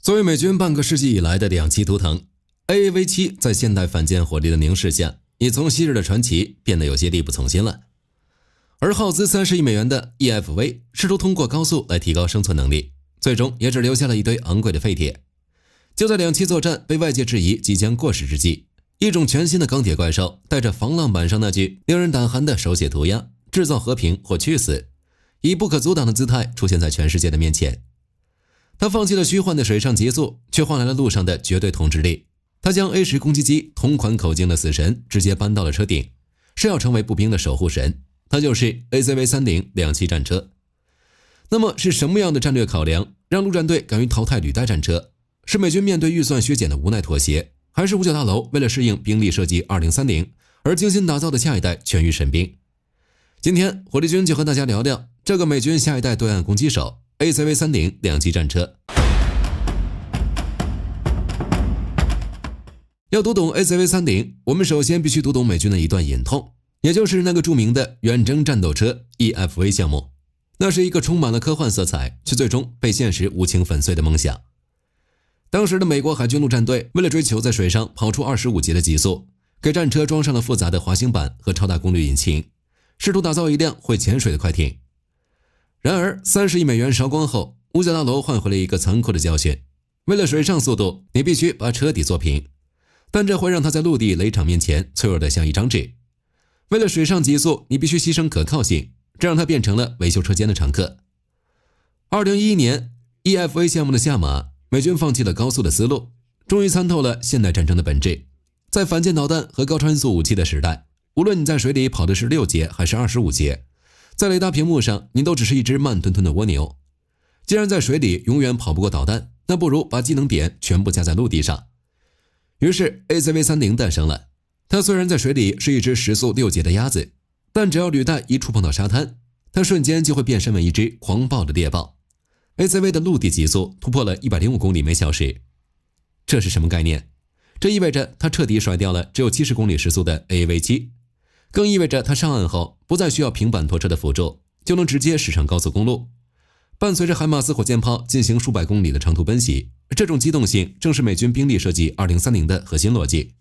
作為美軍半個世紀以來的兩棲圖騰 ，AAV-7 在現代反艦火力的凝視下，已從昔日的傳奇變得有些力不從心了。而耗資30億美元的 EFV 試圖通過高速來提高生存能力，最終也只留下了一堆昂貴的廢鐵。就在兩棲作戰被外界質疑即將過時之際，一種全新的鋼鐵怪獸帶着防浪板上那句令人膽寒的手寫塗鴉“製造和平或去死”，以不可阻擋的姿態出現在全世界的面前。他放棄了虛幻的水上極速，卻換來了陸上的絕對統治力。他將 A10 攻擊機同款口徑的死神直接搬到了車頂，是要成為步兵的守護神。他就是 ACV-30兩棲戰車。那麼是什麼樣的戰略考量讓陸戰隊敢於淘汰履帶戰車？是美軍面對預算削減的無奈妥協，還是五角大樓為了適應兵力設計2030而精心打造的下一代全域神兵？今天火力軍就和大家聊聊這個美軍下一代對岸攻擊手 ACV-30兩棲戰車。要讀懂 ACV-30，我們首先必須讀懂美軍的一段隱痛，也就是那個著名的遠征戰鬥車 EFV 項目。那是一個充滿了科幻色彩，卻最終被現實無情粉碎的夢想。當時的美國海軍陸戰隊為了追求在水上跑出25節的極速，給戰車裝上了複雜的滑行板和超大功率引擎，試圖打造一輛會潛水的快艇。然而30億美元燒光後，五角大樓換回了一個殘酷的教訓：為了水上速度，你必須把車底做平，但這會讓它在陸地雷場面前脆弱得像一張紙。為了水上極速，你必須犧牲可靠性，這讓它變成了維修車間的常客。2011年 EFV 項目的下馬，美軍放棄了高速的思路，終於參透了現代戰爭的本質。在反艦導彈和高超音速武器的時代，無論你在水裡跑的是6節還是25節，在雷達屏幕上你都只是一隻慢吞吞的蝸牛。既然在水裡永遠跑不過導彈，那不如把技能點全部加在陸地上。於是 ACV-30誕生了。它雖然在水裡是一隻時速6節的鴨子，但只要履帶一觸碰到沙灘，它瞬間就會變身為一隻狂暴的獵豹。ACV 的陸地極速突破了105公里每小時。這是什麼概念？這意味着它徹底甩掉了只有70公里時速的 AAV-7，更意味着它上岸後不再需要平板拖車的輔助，就能直接駛上高速公路，伴隨着海馬斯火箭炮進行數百公里的長途奔襲。這種機動性正是美軍兵力設計2030的核心邏輯。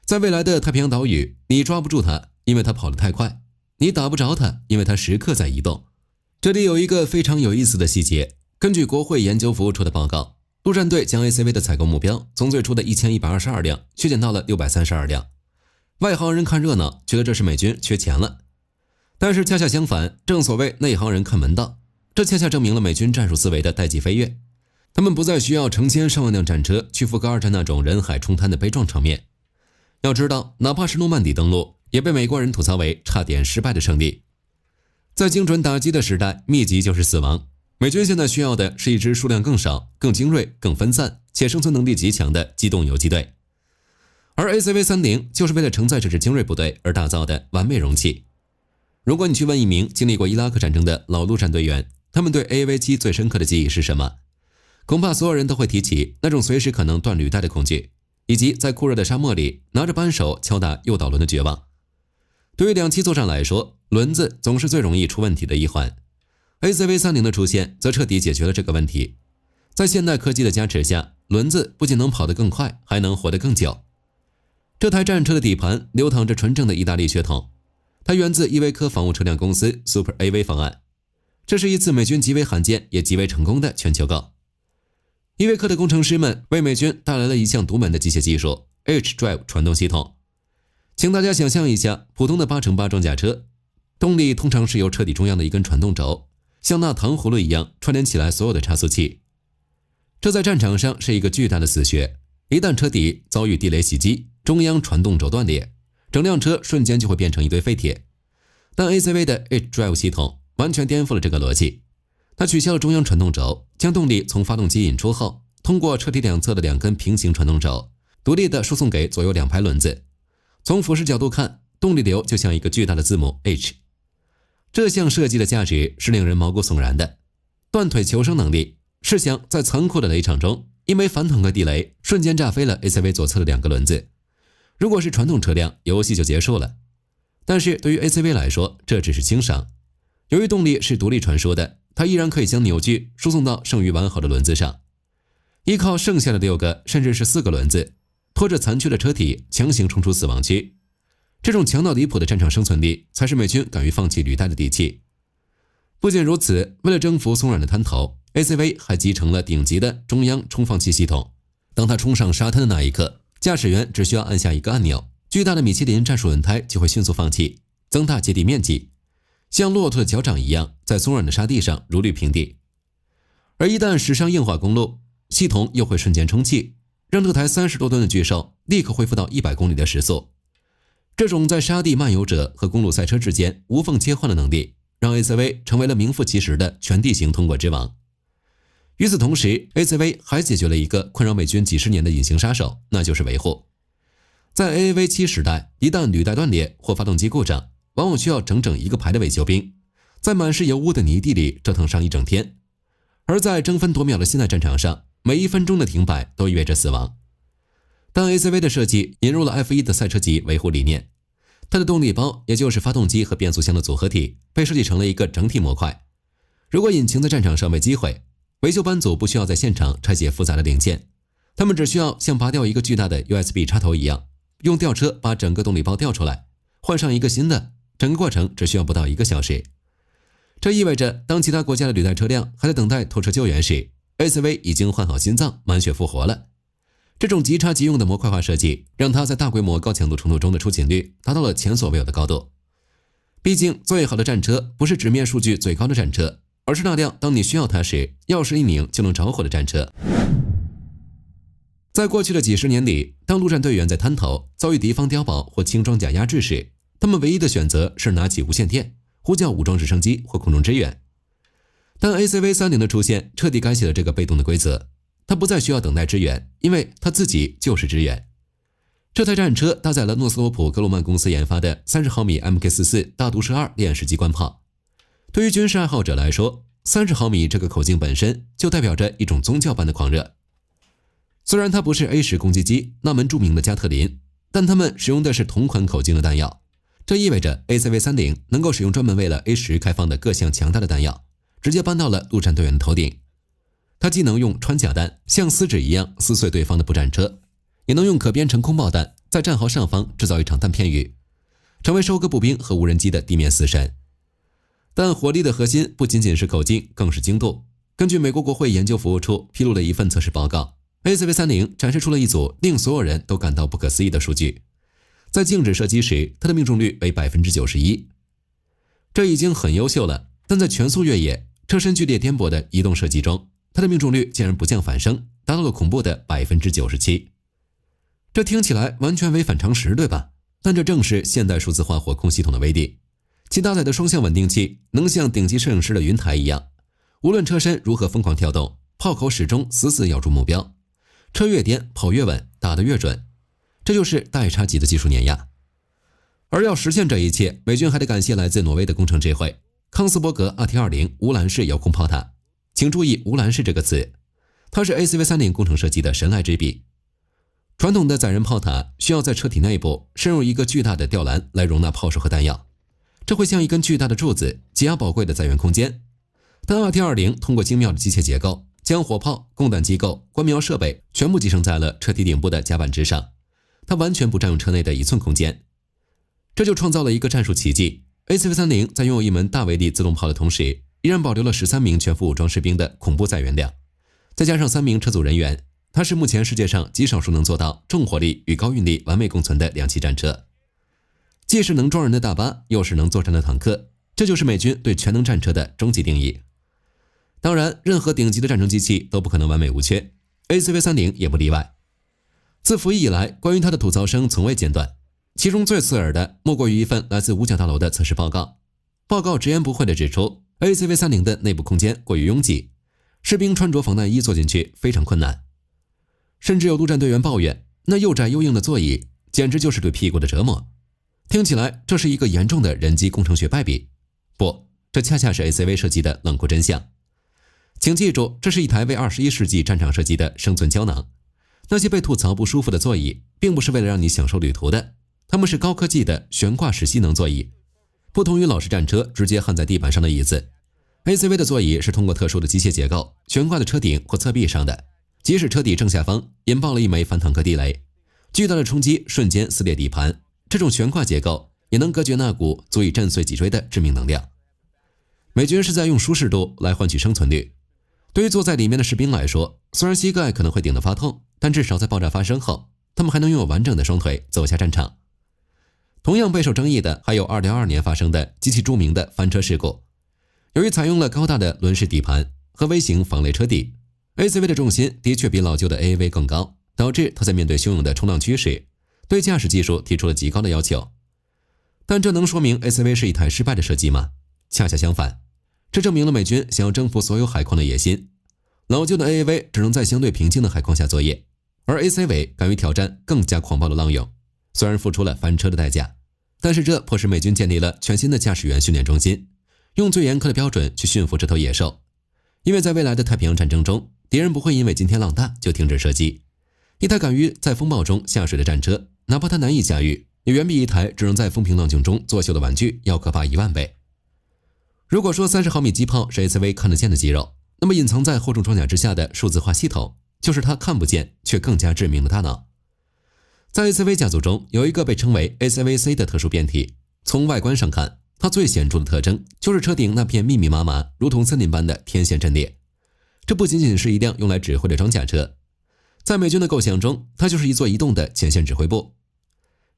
在未來的太平洋島嶼，你抓不住它，因為它跑得太快；你打不着它，因為它時刻在移動。這裡有一個非常有意思的細節，根據國會研究服務處的報告，陸戰隊將 ACV 的採購目標從最初的1122輛削減到了632輛。外行人看熱鬧，覺得這是美軍缺錢了。但是恰恰相反，正所謂內行人看門道，這恰恰證明了美軍戰術思維的代際飛躍。他們不再需要成千上萬輛戰車去覆蓋二戰那種人海沖灘的悲壯場面。要知道，哪怕是諾曼底登陸，也被美國人吐槽為差點失敗的勝利。在精準打擊的時代，密集就是死亡。美軍現在需要的是一支數量更少、更精銳、更分散且生存能力極強的机動游擊隊。而 ACV-30就是為了承載這支精銳部隊而打造的完美容器。如果你去問一名經歷過伊拉克戰爭的老陸戰隊員，他們對 AAV-7最深刻的記憶是什麼？恐怕所有人都會提起那種隨時可能斷履帶的恐懼，以及在酷熱的沙漠裡拿着扳手敲打誘導輪的絕望。對於兩棲作戰來說，輪子總是最容易出問題的一環。ACV-30的出現則徹底解決了這個問題。在現代科技的加持下，輪子不僅能跑得更快，還能活得更久。這台戰車的底盤流淌着純正的意大利血統，它源自依维柯防務車輛公司 Super AV 方案。這是一次美軍極為罕見也極為成功的全球購。依維柯的工程師們為美軍帶來了一項獨門的機械技術 H-Drive 傳動系統。請大家想象一下，普通的8×8裝甲車，動力通常是由车底中央的一根傳動軸，像那糖葫蘆一樣串聯起來所有的差速器。這在戰場上是一個巨大的死穴，一旦車底遭遇地雷襲擊，中央傳動軸斷裂，整輛車瞬間就會變成一堆廢鐵。但 ACV 的 H-Drive 系統完全顛覆了這個邏輯。它取消了中央傳動軸，將動力從發動機引出後，通過車體兩側的2根平行傳動軸，獨立地輸送給左右2排輪子。從俯視角度看，動力流就像一個巨大的字母 H。這項設計的價值是令人毛骨悚然的。斷腿求生能力，試想在殘酷的雷場中，因為反坦克地雷瞬間炸飛了 ACV 左側的2個輪子。如果是傳統車輛，遊戲就結束了。但是對於 ACV 來說，這只是輕傷。由於動力是獨立傳輸的，它依然可以將扭矩輸送到剩余完好的輪子上。依靠剩下的6個甚至是4個輪子，拖着殘缺的車體強行衝出死亡區。這種強到離譜的戰場生存力，才是美軍敢於放棄履帶的底氣。不僅如此，為了征服鬆軟的灘頭 ，ACV 還集成了頂級的中央充放器系統。當它衝上沙灘的那一刻，駕駛員只需要按下一個按鈕，巨大的米其林戰術輪胎就會迅速放氣，增大接地面積，像駱駝的腳掌一樣，在鬆軟的沙地上如履平地。而一旦駛上硬化公路，系統又會瞬間充氣，讓這台30多噸的巨獸立刻恢復到100公里的時速。這種在沙地漫遊者和公路賽車之間無縫切換的能力，讓 ACV 成為了名副其實的全地形通過之王。與此同時 ，ACV 還解決了一個困擾美軍幾十年的隱形殺手，那就是維護。在 AAV7 時代，一旦履帶斷裂或發動機故障，往往需要整整1個排的維修兵，在滿是油污的泥地裡折騰上一整天。而在爭分夺秒的现代戰場上，每1分鐘的停擺都意味着死亡。但 ACV 的設計引入了 F1 的賽車級維護理念，它的動力包，也就是發動機和變速箱的組合體，被設計成了一個整體模塊。如果引擎在戰場上被擊毀，維修班組不需要在現場拆解複雜的零件，他們只需要像拔掉一個巨大的 USB 插頭一樣，用吊車把整個動力包吊出來，換上一個新的，整個過程只需要不到1個小時。這意味着，當其他國家的履帶車輛還在等待拖車救援時， ACV 已經換好心臟，滿血復活了。這種即插即用的模塊化設計，讓它在大規模高強度衝突中的出勤率達到了前所未有的高度。畢竟，最好的戰車不是紙面數據最高的戰車，而是那輛當你需要它時，鑰匙一擰就能着火的戰車。在過去的幾十年裡，當陸戰隊員在灘頭遭遇敵方碉堡或輕裝甲壓制時，他們唯一的選擇是拿起無線電，呼叫武裝直升機或空中支援。但 ACV30 的出現徹底改寫了這個被動的規則，它不再需要等待支援，因為它自己就是支援。這台戰車搭載了諾斯罗普·格鲁曼公司研發的30毫米 MK44 大毒蛇2链式機關炮。對於軍事愛好者來說，30毫米這個口徑本身就代表着一種宗教般的狂熱。雖然它不是 A10 攻擊機那门著名的加特林，但他们使用的是同款口徑的彈藥。這意味着 ACV30 能夠使用專門為了 A10 開放的各項強大的彈藥，直接搬到了陸戰隊員的頭頂。它既能用穿甲彈像撕紙一樣撕碎對方的步戰車，也能用可編程空爆彈在戰壕上方制造一場彈片雨，成為收割步兵和無人機的地面死神。但火力的核心不僅僅是口徑，更是精度。根據美國國會研究服務處披露的一份測試報告， ACV30 展示出了一組令所有人都感到不可思議的數據。在靜止射擊時，它的命中率為 91%。 這已經很優秀了，但在全速越野、車身劇烈顛簸的移動射擊中，它的命中率竟然不降反升，達到了恐怖的 97%。 這聽起來完全違反常識，對吧？但這正是現代數字化火控系統的威力，其搭載的雙向穩定器能像頂級攝影師的雲台一樣，無論車身如何瘋狂跳動，炮口始終死死咬住目標，車越顛跑越穩，打得越準。這就是代差級的技術碾壓。而要實現這一切，美軍還得感謝來自挪威的工程智慧——康斯伯格 RT-20 無攔式遙控炮塔。請注意無攔式這個詞，它是 ACV30 工程設計的神來之筆。傳統的載人炮塔需要在車體內部深入一個巨大的吊籃來容納炮手和彈藥，這會像一根巨大的柱子擠壓寶貴的載源空間。但 RT-20 通過精妙的機械結構，將火炮、供彈機構、觀瞄設備全部集成在了車體頂部的甲板之上，它完全不佔用車內的1寸空間。這就創造了一個戰術奇蹟。ACV30 在擁有一門大威力自動炮的同時，依然保留了13名全副武裝士兵的恐怖載源量，再加上3名車組人員，它是目前世界上極少數能做到重火力與高運力完美共存的2棲戰車，既是能裝人的大巴，又是能作戰的坦克，這就是美軍對全能戰車的終極定義。當然，任何頂級的戰爭機器都不可能完美無缺， ACV30 也不例外。自服役以來，關於它的吐槽聲從未間斷，其中最刺耳的莫過於一份來自五角大樓的測試報告。報告直言不諱地指出， ACV30 的內部空間過於擁擠，士兵穿着防彈衣坐進去非常困難。甚至有陸戰隊員抱怨，那又窄又硬的座椅簡直就是對屁股的折磨。聽起来這是一個嚴重的人機工程學敗筆。不，這恰恰是 ACV 設計的冷酷真相。請記住，這是一台為21世紀戰場設計的生存膠囊。那些被吐槽不舒服的座椅，並不是為了讓你享受旅途的，它們是高科技的懸掛式吸能座椅。不同於老式戰車直接焊在地板上的椅子， ACV 的座椅是通過特殊的機械結構懸掛在車頂或側壁上的，即使車底正下方引爆了一枚反坦克地雷，巨大的衝擊瞬間撕裂底盤，這種懸掛結構也能隔絕那股足以震碎脊椎的致命能量。美軍是在用舒適度來換取生存率。對於坐在裡面的士兵來說，雖然膝蓋可能會頂得發痛，但至少在爆炸發生後，他們還能擁有完整的雙腿走下戰場。同樣備受爭議的還有2022年發生的極其著名的翻車事故。由於採用了高大的輪式底盤和微型仿类車底， ACV 的重心的確比老舊的 AAV 更高，導致它在面對洶湧的衝浪區時，對駕駛技術提出了極高的要求。但這能說明 ACV 是一台失敗的設計嗎？恰恰相反，這證明了美軍想要征服所有海況的野心。老舊的 AAV 只能在相對平靜的海況下作業，而 ACV 敢於挑戰更加狂暴的浪湧，雖然付出了翻車的代價，但是這迫使美軍建立了全新的駕駛員訓練中心，用最嚴苛的標準去馴服這頭野獸。因為在未來的太平洋戰爭中，敵人不會因為今天浪大就停止射擊。一台敢於在風暴中下水的戰車，哪怕它難以駕馭，也遠比一台只能在風平浪靜中作秀的玩具要可怕10000倍。如果說30毫米機炮是 ACV 看得見的肌肉，那麼隱藏在厚重裝甲之下的數字化系統，就是它看不見卻更加致命的大腦。在 ACV 家族中，有一個被稱為 ACVC 的特殊變體。從外觀上看，它最顯著的特徵就是車頂那片密密麻麻、如同森林般的天線陣列。這不僅僅是一輛用來指揮的裝甲車，在美軍的構想中，它就是一座移動的前線指揮部。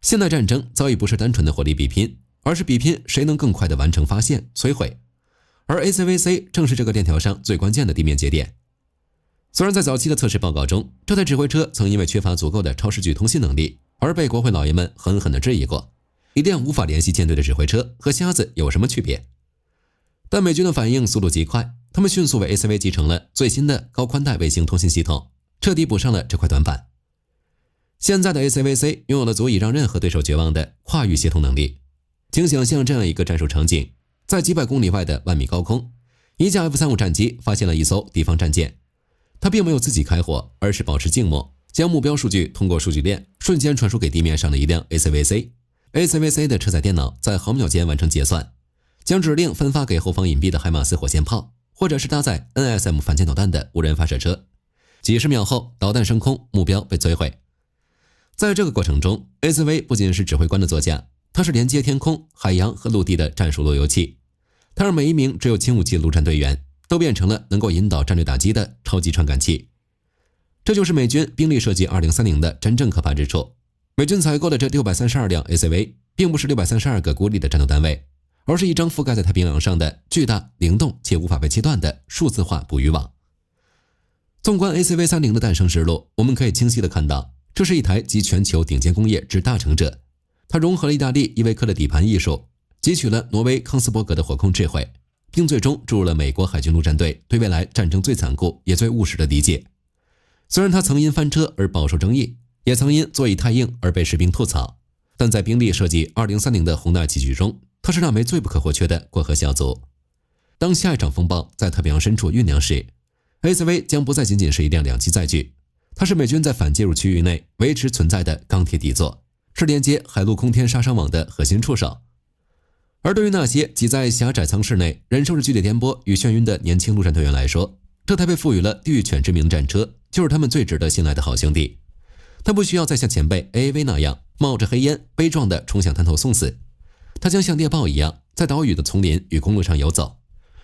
現代戰爭早已不是單純的火力比拼，而是比拼誰能更快地完成發現、摧毀。而 ACVC 正是這個鏈條上最關鍵的地面節點。雖然在早期的測試報告中，這台指揮車曾因為缺乏足夠的超視距通信能力，而被國會老爺們狠狠地質疑過。一輛無法聯繫艦隊的指揮車和瞎子有什麼區別？但美軍的反應速度極快，他們迅速為 ACV 集成了最新的高寬帶衛星通信系統，徹底補上了這塊短板。現在的 ACVC 擁有了足以讓任何對手絕望的跨域協同能力。請想象這樣一個戰術場景，在幾百公里外的萬米高空，一架 F-35戰機發現了一艘敵方戰艦，它並沒有自己開火，而是保持靜默，將目標數據通過數據鏈瞬間傳輸給地面上的一輛 ACVC。ACVC 的車載電腦在毫秒間完成結算，將指令分發給後方隱蔽的海馬斯火箭炮，或者是搭載 NSM 反艦導彈的無人發射車。幾十秒後，導彈升空，目標被摧毀。在這個過程中， ACV 不僅是指揮官的座駕，它是連接天空、海洋和陸地的戰術路由器。它讓每一名只有輕武器的陸戰隊員都變成了能夠引導戰略打擊的超級傳感器。這就是美軍兵力設計2030的真正可怕之處。美軍採購的這632輛 ACV 並不是632個孤立的戰鬥單位，而是一張覆蓋在太平洋上的巨大、靈動且無法被切斷的數字化捕魚網。縱觀 ACV30 的誕生實錄，我們可以清晰地看到，這是一台集全球頂尖工業之大成者。它融合了意大利依维柯的底盤藝術，汲取了挪威康斯伯格的火控智慧，並最終注入了美國海軍陸戰隊對未來戰爭最殘酷也最務實的理解。雖然它曾因翻車而飽受爭議，也曾因座椅太硬而被士兵吐槽，但在兵力設計2030的宏大棋局中，它是那枚最不可或缺的過河小卒。當下一場風暴在太平洋深處醞釀時， ACV 將不再僅僅是一輛2棲載具，它是美軍在反介入區域內維持存在的鋼鐵底座，是連接海陸空天殺傷網的核心觸手。而對於那些擠在狹窄艙室內忍受着劇烈顛簸與眩暈的年輕陸戰隊員來說，這台被賦予了地獄犬之名的戰車就是他們最值得信賴的好兄弟。他不需要再像前輩 AAV 那樣冒着黑煙悲壯地衝向灘頭送死，他將像獵豹一樣在島嶼的叢林與公路上游走，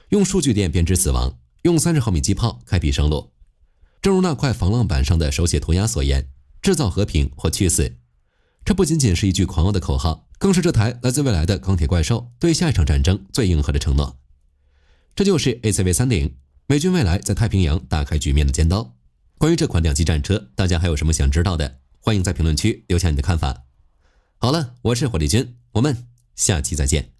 用數據鏈編織死亡，用30毫米機炮開闢生路。正如那塊防浪板上的手寫塗鴉所言，制造和平或去死。這不僅僅是一句狂傲的口號，更是這台來自未來的鋼鐵怪獸對下一場戰爭最硬核的承諾。這就是 ACV30， 美軍未來在太平洋打開局面的尖刀。關於這款兩棲戰車，大家還有什麼想知道的？歡迎在評論區留下你的看法。好了，我是火力軍，我們下期再見。